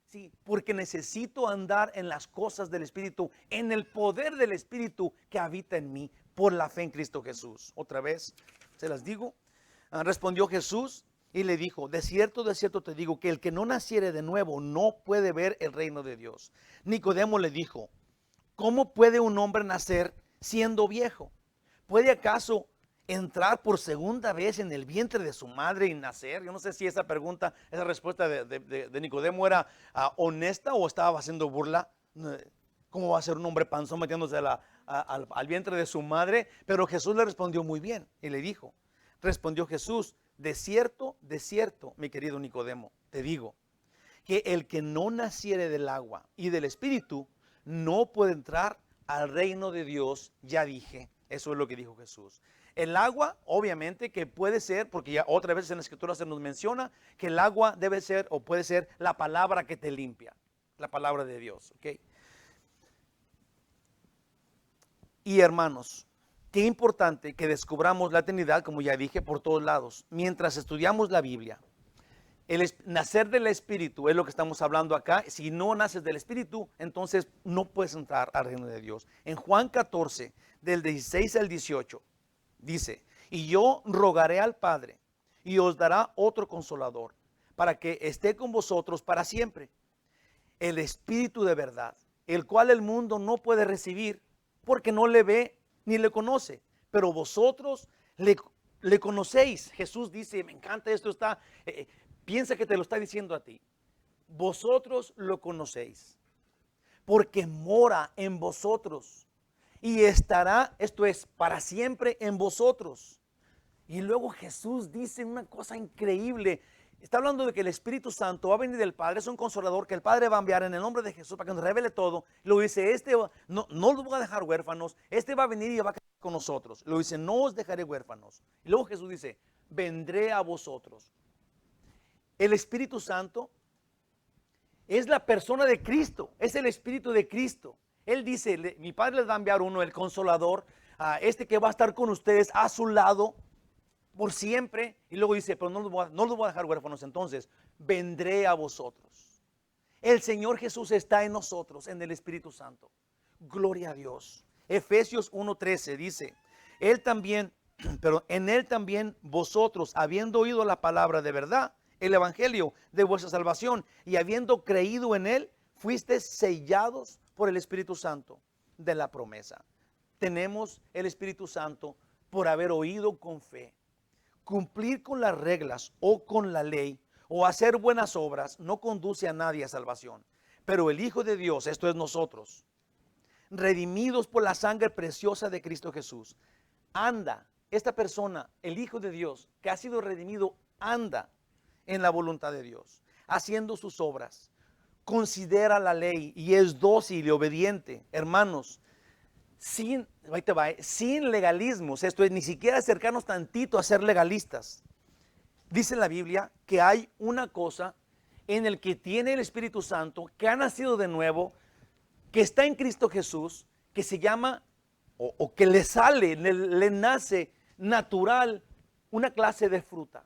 Sí, porque necesito andar en las cosas del Espíritu, en el poder del Espíritu que habita en mí por la fe en Cristo Jesús. Otra vez, se las digo. Respondió Jesús y le dijo, de cierto te digo que el que no naciere de nuevo no puede ver el reino de Dios. Nicodemo le dijo, ¿cómo puede un hombre nacer siendo viejo? ¿Puede acaso entrar por segunda vez en el vientre de su madre y nacer? Yo no sé si esa pregunta, esa respuesta de Nicodemo era honesta o estaba haciendo burla. ¿Cómo va a ser un hombre panzón metiéndose al vientre de su madre? Pero Jesús le respondió muy bien y le dijo, respondió Jesús, de cierto, mi querido Nicodemo, te digo, que el que no naciere del agua y del Espíritu no puede entrar al reino de Dios. Ya dije, eso es lo que dijo Jesús. El agua, obviamente, que puede ser, porque ya otra vez en la Escritura se nos menciona que el agua debe ser o puede ser la palabra que te limpia, la palabra de Dios, ¿ok? Y hermanos, qué importante que descubramos la Trinidad, como ya dije, por todos lados, mientras estudiamos la Biblia. Nacer del Espíritu es lo que estamos hablando acá. Si no naces del Espíritu, entonces no puedes entrar al reino de Dios. En Juan 14, del 16 al 18, dice, y yo rogaré al Padre y os dará otro consolador para que esté con vosotros para siempre. El Espíritu de verdad, el cual el mundo no puede recibir porque no le ve ni le conoce, pero vosotros le conocéis. Jesús dice, me encanta esto, piensa que te lo está diciendo a ti. Vosotros lo conocéis, porque mora en vosotros y estará, esto es, para siempre en vosotros. Y luego Jesús dice una cosa increíble. Está hablando de que el Espíritu Santo va a venir del Padre, es un consolador que el Padre va a enviar en el nombre de Jesús para que nos revele todo. Lo dice, no los voy a dejar huérfanos, va a venir y va a quedar con nosotros. Lo dice, no os dejaré huérfanos. Y luego Jesús dice, vendré a vosotros. El Espíritu Santo es la persona de Cristo, es el Espíritu de Cristo. Él dice, mi Padre les va a enviar uno, el Consolador, que va a estar con ustedes a su lado por siempre. Y luego dice, pero no los voy a dejar huérfanos, entonces vendré a vosotros. El Señor Jesús está en nosotros, en el Espíritu Santo. Gloria a Dios. Efesios 1:13 dice, en Él también vosotros, habiendo oído la palabra de verdad, el evangelio de vuestra salvación, y habiendo creído en Él, fuisteis sellados por el Espíritu Santo de la promesa. Tenemos el Espíritu Santo por haber oído con fe. Cumplir con las reglas o con la ley o hacer buenas obras no conduce a nadie a salvación. Pero el Hijo de Dios, esto es nosotros, redimidos por la sangre preciosa de Cristo Jesús, anda, esta persona, el Hijo de Dios, que ha sido redimido, anda en la voluntad de Dios, haciendo sus obras, considera la ley y es dócil y obediente. Hermanos, sin legalismos, esto es, ni siquiera acercarnos tantito a ser legalistas. Dice la Biblia que hay una cosa en el que tiene el Espíritu Santo, que ha nacido de nuevo, que está en Cristo Jesús, que se llama, o que le sale, le nace natural, una clase de fruta.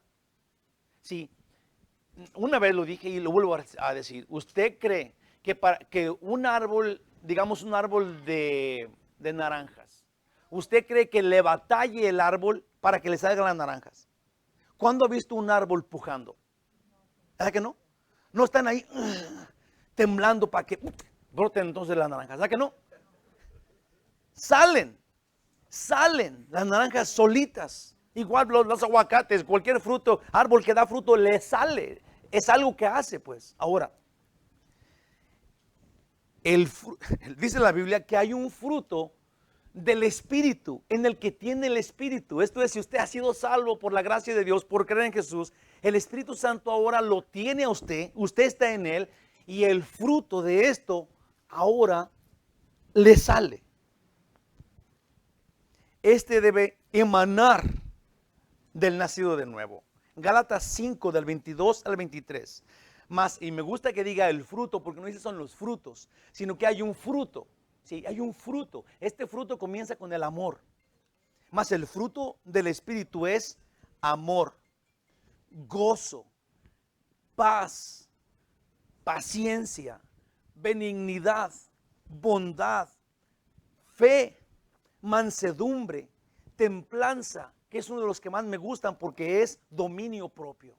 Sí, una vez lo dije y lo vuelvo a decir. ¿Usted cree que un árbol, digamos un árbol de naranjas, usted cree que le batalle el árbol para que le salgan las naranjas? ¿Cuándo ha visto un árbol pujando? ¿Verdad que no? No están ahí temblando para que broten entonces las naranjas. ¿Verdad que no? Salen las naranjas solitas. Igual los aguacates, cualquier fruto, árbol que da fruto le sale. Es algo que hace, pues. Ahora, dice la Biblia que hay un fruto del Espíritu, en el que tiene el Espíritu. Esto es, si usted ha sido salvo por la gracia de Dios, por creer en Jesús, el Espíritu Santo ahora lo tiene a usted está en él, y el fruto de esto ahora le sale. Debe emanar del nacido de nuevo. Gálatas 5 del 22 al 23. Y me gusta que diga el fruto, porque no dice son los frutos, sino que hay un fruto. Sí, hay un fruto. Este fruto comienza con el amor. Mas el fruto del Espíritu es amor, gozo, paz, paciencia, benignidad, bondad, fe, mansedumbre, templanza, que es uno de los que más me gustan porque es dominio propio.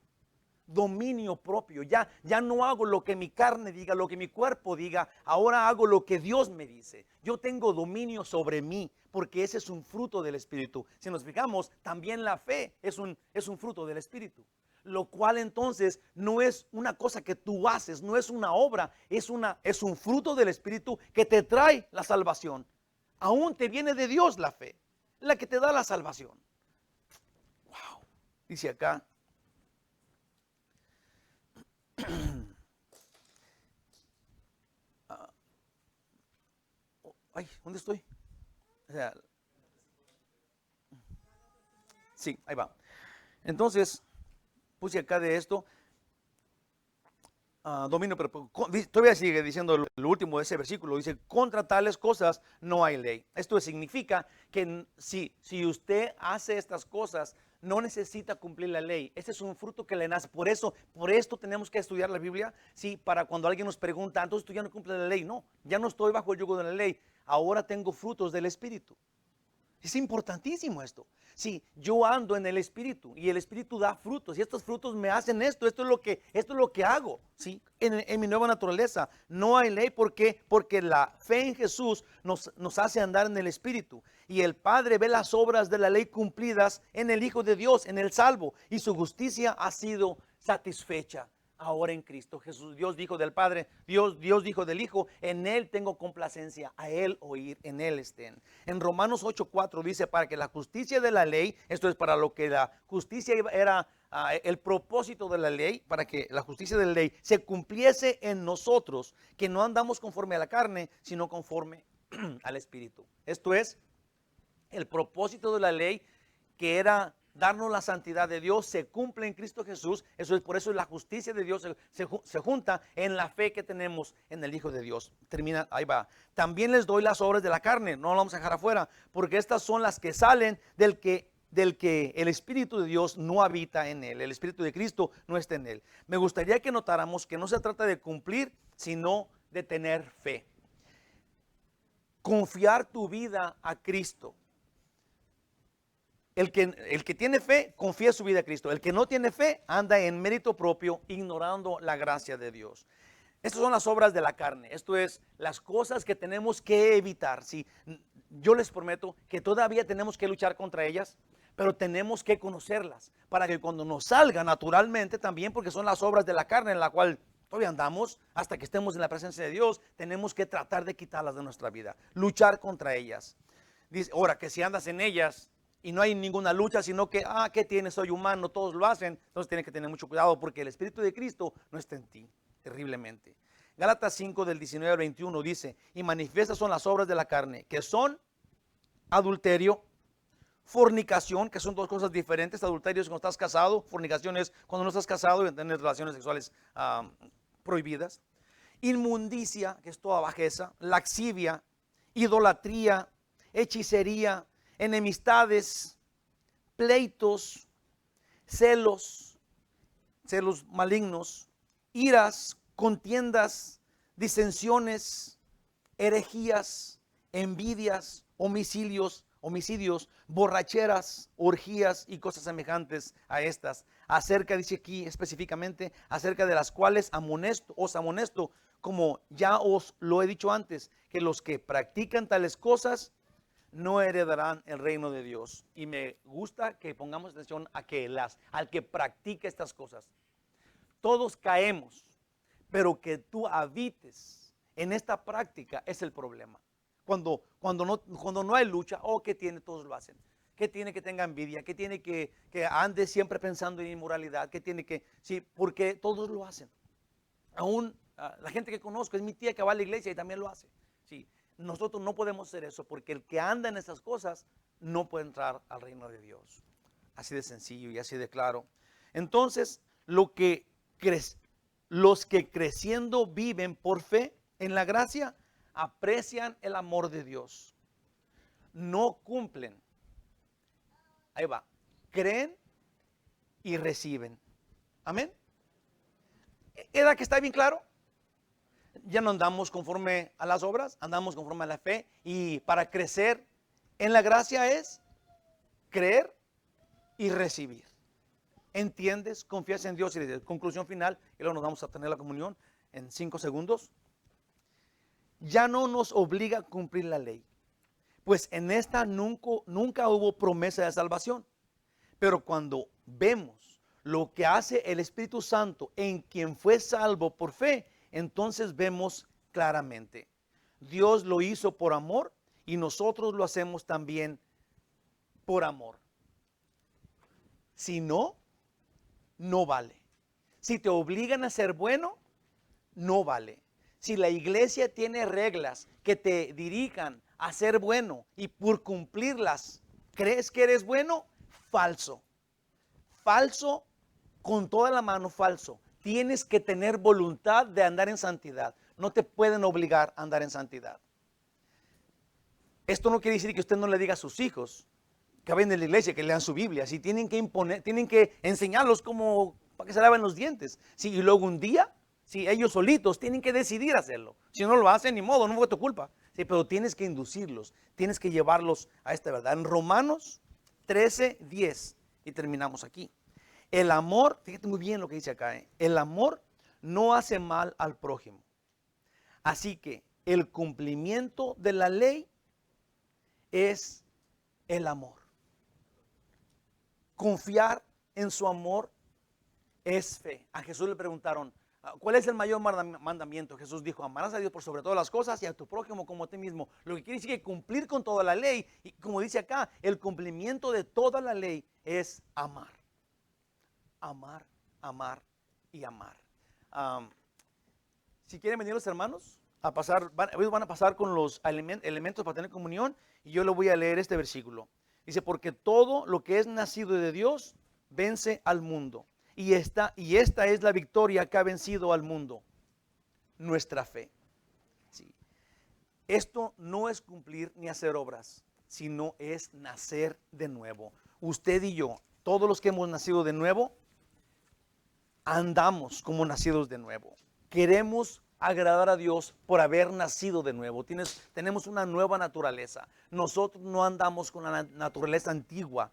dominio propio. Ya no hago lo que mi carne diga, lo que mi cuerpo diga. Ahora hago lo que Dios me dice. Yo tengo dominio sobre mí, porque ese es un fruto del Espíritu. Si nos fijamos, también la fe es un fruto del Espíritu. Lo cual entonces no es una cosa que tú haces, no es una obra, es un fruto del Espíritu que te trae la salvación. Aún te viene de Dios la fe, la que te da la salvación. Wow. Dice acá. Ay, ¿dónde estoy? O sea, sí, ahí va. Entonces, puse acá de esto. Dominio, pero todavía sigue diciendo lo último de ese versículo. Dice, contra tales cosas no hay ley. Esto significa que si usted hace estas cosas, no necesita cumplir la ley. Ese es un fruto que le nace. Por esto tenemos que estudiar la Biblia. Sí, para cuando alguien nos pregunta, entonces tú ya no cumples la ley. No, ya no estoy bajo el yugo de la ley. Ahora tengo frutos del Espíritu. Es importantísimo esto. Si yo ando en el Espíritu y el Espíritu da frutos y estos frutos me hacen esto es lo que hago, ¿sí? En mi nueva naturaleza no hay ley. ¿Por qué? Porque la fe en Jesús nos hace andar en el Espíritu y el Padre ve las obras de la ley cumplidas en el Hijo de Dios, en el salvo, y su justicia ha sido satisfecha. Ahora en Cristo Jesús, Dios dijo del Padre, Dios dijo del Hijo, en Él tengo complacencia, a Él oír, en Él estén. En Romanos 8:4 dice, para que la justicia de la ley, esto es para lo que la justicia era el propósito de la ley, para que la justicia de la ley se cumpliese en nosotros, que no andamos conforme a la carne, sino conforme al Espíritu. Esto es el propósito de la ley, que era darnos la santidad de Dios, se cumple en Cristo Jesús. Por eso la justicia de Dios se junta en la fe que tenemos en el Hijo de Dios. Termina, ahí va. También les doy las obras de la carne, no lo vamos a dejar afuera, porque estas son las que salen del que el Espíritu de Dios no habita en él. El Espíritu de Cristo no está en él. Me gustaría que notáramos que no se trata de cumplir, sino de tener fe. Confiar tu vida a Cristo. El que tiene fe, confía su vida a Cristo. El que no tiene fe, anda en mérito propio, ignorando la gracia de Dios. Estas son las obras de la carne. Esto es las cosas que tenemos que evitar. ¿Sí? Yo les prometo que todavía tenemos que luchar contra ellas, pero tenemos que conocerlas para que cuando nos salga naturalmente también, porque son las obras de la carne en la cual todavía andamos hasta que estemos en la presencia de Dios, tenemos que tratar de quitarlas de nuestra vida, luchar contra ellas. Dice, ahora que si andas en ellas y no hay ninguna lucha, sino que, ¿qué tienes? Soy humano, todos lo hacen. Entonces tienes que tener mucho cuidado porque el Espíritu de Cristo no está en ti, terriblemente. Gálatas 5 del 19 al 21 dice, y manifiestas son las obras de la carne, que son adulterio, fornicación, que son dos cosas diferentes. Adulterio es cuando estás casado, fornicación es cuando no estás casado y tienes relaciones sexuales prohibidas. Inmundicia, que es toda bajeza, laxivia, idolatría, hechicería, enemistades, pleitos, celos malignos, iras, contiendas, disensiones, herejías, envidias, homicidios, borracheras, orgías y cosas semejantes a estas. Acerca, dice aquí específicamente, acerca de las cuales os amonesto, como ya os lo he dicho antes, que los que practican tales cosas no heredarán el reino de Dios. Y me gusta que pongamos atención al que practica estas cosas. Todos caemos, pero que tú habites en esta práctica es el problema. Cuando no hay lucha, ¿qué tiene? Todos lo hacen. ¿Qué tiene? Que tenga envidia. ¿Qué tiene? Que ande siempre pensando en inmoralidad. ¿Qué tiene? Sí, porque todos lo hacen. Aún la gente que conozco, es mi tía que va a la iglesia y también lo hace. Sí. Nosotros no podemos hacer eso porque el que anda en esas cosas no puede entrar al reino de Dios. Así de sencillo y así de claro. Entonces, los que creciendo viven por fe en la gracia, aprecian el amor de Dios. No cumplen. Ahí va. Creen y reciben. Amén. ¿Era que está bien claro? Ya no andamos conforme a las obras, andamos conforme a la fe. Y para crecer en la gracia es creer y recibir. entiendes, confías en Dios y dices, conclusión final, y luego nos vamos a tener la comunión en 5 segundos. Ya no nos obliga a cumplir la ley, pues en esta nunca hubo promesa de salvación. Pero cuando vemos lo que hace el Espíritu Santo en quien fue salvo por fe, entonces vemos claramente. Dios lo hizo por amor y nosotros lo hacemos también por amor. Si no, no vale. Si te obligan a ser bueno, no vale. Si la iglesia tiene reglas que te dirijan a ser bueno y por cumplirlas crees que eres bueno, falso. Falso, con toda la mano, falso. Tienes que tener voluntad de andar en santidad. No te pueden obligar a andar en santidad. Esto no quiere decir que usted no le diga a sus hijos que vayan de la iglesia, que lean su Biblia. Si tienen que imponer, tienen que enseñarlos como para que se laven los dientes. Sí, y luego un día, si ellos solitos tienen que decidir hacerlo. Si no lo hacen, ni modo, no fue tu culpa. Sí, pero tienes que inducirlos, tienes que llevarlos a esta verdad. En Romanos 13:10, y terminamos aquí. El amor, fíjate muy bien lo que dice acá, el amor no hace mal al prójimo. Así que el cumplimiento de la ley es el amor. Confiar en su amor es fe. A Jesús le preguntaron, ¿cuál es el mayor mandamiento? Jesús dijo, amarás a Dios por sobre todas las cosas y a tu prójimo como a ti mismo. Lo que quiere decir que cumplir con toda la ley, y como dice acá, el cumplimiento de toda la ley es amar. Amar, amar y amar. Si quieren venir los hermanos a pasar, ellos van a pasar con los elementos para tener comunión, y yo le voy a leer este versículo. Dice, porque todo lo que es nacido de Dios vence al mundo. Y esta es la victoria que ha vencido al mundo, nuestra fe. Sí. Esto no es cumplir ni hacer obras, sino es nacer de nuevo. Usted y yo, todos los que hemos nacido de nuevo, andamos como nacidos de nuevo. Queremos agradar a Dios por haber nacido de nuevo. Tenemos una nueva naturaleza. Nosotros no andamos con la naturaleza antigua.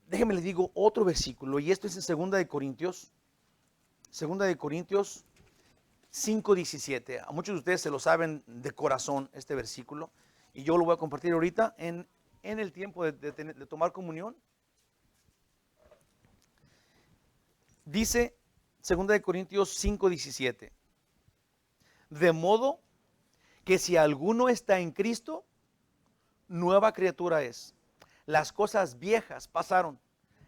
Déjenme les digo otro versículo, y esto es en 2 de Corintios 5:17. A muchos de ustedes se lo saben de corazón este versículo, y yo lo voy a compartir ahorita en el tiempo de tomar comunión. Dice 2 de Corintios 5:17, de modo que si alguno está en Cristo, nueva criatura es. Las cosas viejas pasaron.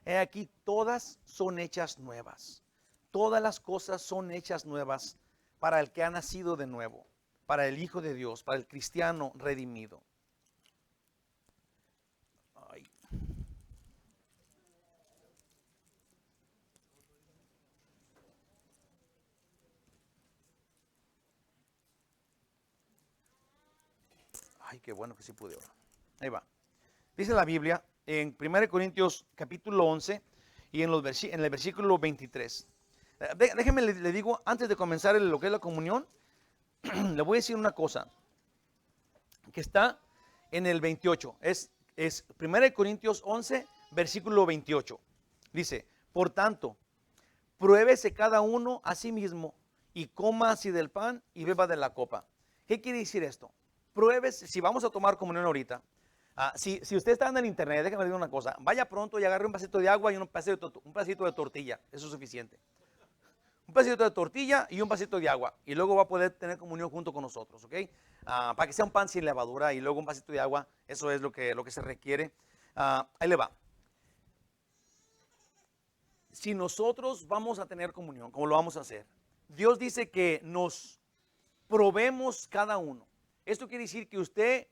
He aquí, todas son hechas nuevas. Todas las cosas son hechas nuevas para el que ha nacido de nuevo, para el Hijo de Dios, para el cristiano redimido. Ay, qué bueno que sí pude ahora. Ahí va. Dice la Biblia en 1 Corintios capítulo 11 y en el versículo 23. Déjenme le digo, antes de comenzar lo que es la comunión, le voy a decir una cosa que está en el 28. Es 1 Corintios 11, versículo 28. Dice, por tanto, pruébese cada uno a sí mismo y coma así del pan y beba de la copa. ¿Qué quiere decir esto? Pruébese, si vamos a tomar comunión ahorita, si usted está en el internet, déjame decir una cosa, vaya pronto y agarre un vasito de agua y un pedacito de tortilla, eso es suficiente. Un pedacito de tortilla y un vasito de agua, y luego va a poder tener comunión junto con nosotros, ¿ok? Para que sea un pan sin levadura y luego un vasito de agua, eso es lo que se requiere. Ahí le va. Si nosotros vamos a tener comunión, ¿cómo lo vamos a hacer? Dios dice que nos probemos cada uno. Esto quiere decir que usted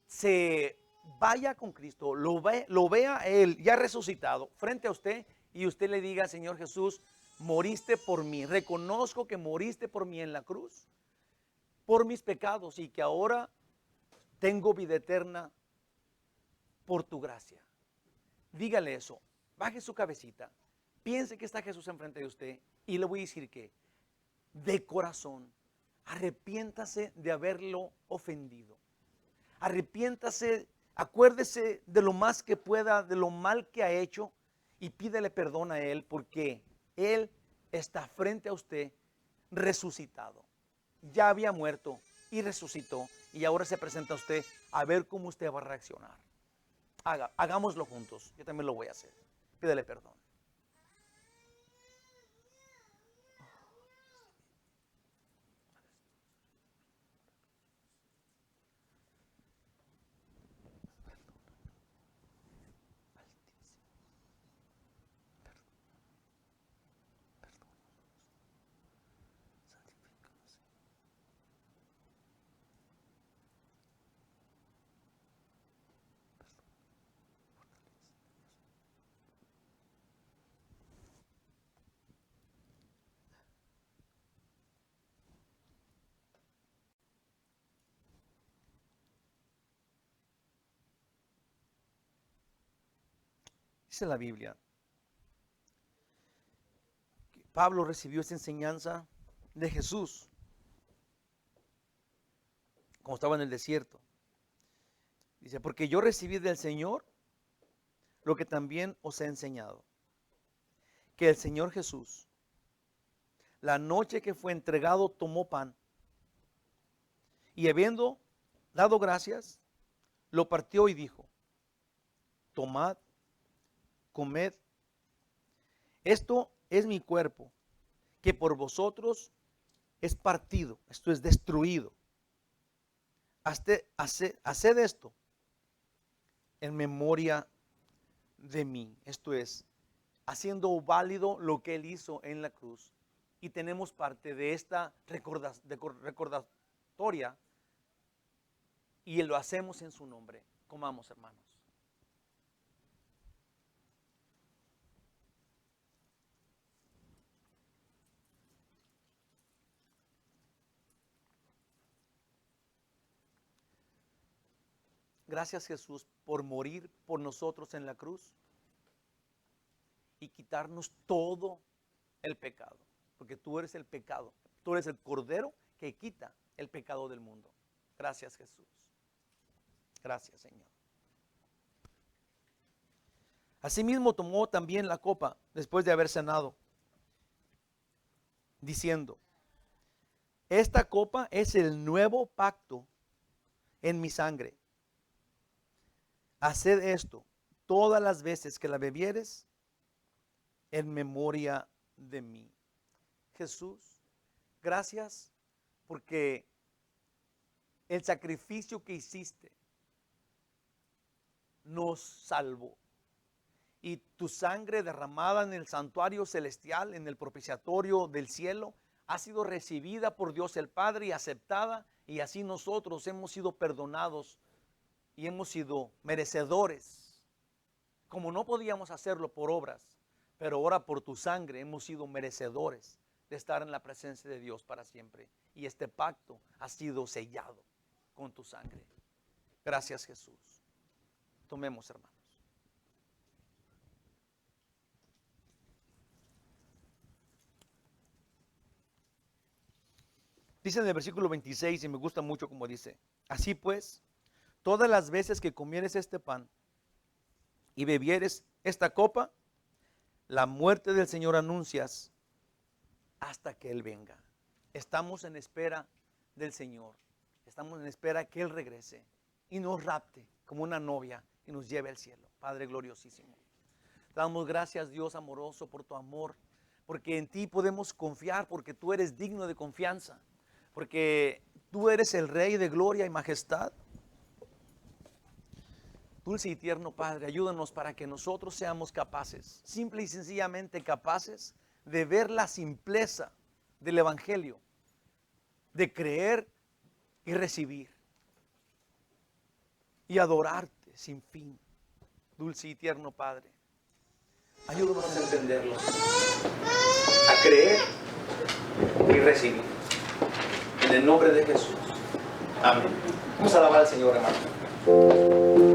se vaya con Cristo, lo vea a Él ya resucitado frente a usted, y usted le diga, Señor Jesús, moriste por mí, reconozco que moriste por mí en la cruz, por mis pecados, y que ahora tengo vida eterna por tu gracia. Dígale eso, baje su cabecita, piense que está Jesús enfrente de usted, y le voy a decir que de corazón arrepiéntase de haberlo ofendido. Arrepiéntase, acuérdese de lo más que pueda, de lo mal que ha hecho, y pídele perdón a Él porque Él está frente a usted resucitado. Ya había muerto y resucitó y ahora se presenta a usted a ver cómo usted va a reaccionar. Hagámoslo juntos. Yo también lo voy a hacer. Pídele perdón. Dice la Biblia que Pablo recibió esa enseñanza de Jesús como estaba en el desierto. Dice, porque yo recibí del Señor lo que también os he enseñado, que el Señor Jesús, la noche que fue entregado, tomó pan y habiendo dado gracias, lo partió y dijo, tomad, comed, esto es mi cuerpo, que por vosotros es partido, esto es destruido. Haced esto en memoria de mí, esto es, haciendo válido lo que Él hizo en la cruz. Y tenemos parte de esta recordatoria y lo hacemos en su nombre. Comamos, hermanos. Gracias, Jesús, por morir por nosotros en la cruz y quitarnos todo el pecado. Porque tú eres el pecado. Tú eres el Cordero que quita el pecado del mundo. Gracias, Jesús. Gracias, Señor. Asimismo tomó también la copa después de haber cenado, diciendo, esta copa es el nuevo pacto en mi sangre. Haced esto todas las veces que la bebieres en memoria de mí. Jesús, gracias porque el sacrificio que hiciste nos salvó. Y tu sangre derramada en el santuario celestial, en el propiciatorio del cielo, ha sido recibida por Dios el Padre y aceptada. Y así nosotros hemos sido perdonados y hemos sido merecedores. Como no podíamos hacerlo por obras, pero ahora por tu sangre hemos sido merecedores de estar en la presencia de Dios para siempre. Y este pacto ha sido sellado con tu sangre. Gracias, Jesús. Tomemos, hermanos. Dice en el versículo 26 y me gusta mucho como dice, así pues, todas las veces que comieres este pan y bebieres esta copa, la muerte del Señor anuncias hasta que Él venga. Estamos en espera del Señor. Estamos en espera que Él regrese y nos rapte como una novia y nos lleve al cielo. Padre gloriosísimo. Te damos gracias, Dios amoroso, por tu amor, porque en ti podemos confiar, porque tú eres digno de confianza, porque tú eres el Rey de gloria y majestad. Dulce y tierno Padre, ayúdanos para que nosotros seamos capaces, simple y sencillamente capaces, de ver la simpleza del Evangelio, de creer y recibir y adorarte sin fin. Dulce y tierno Padre, ayúdanos a entenderlo, a creer y recibir. En el nombre de Jesús. Amén. Vamos a alabar al Señor, hermano.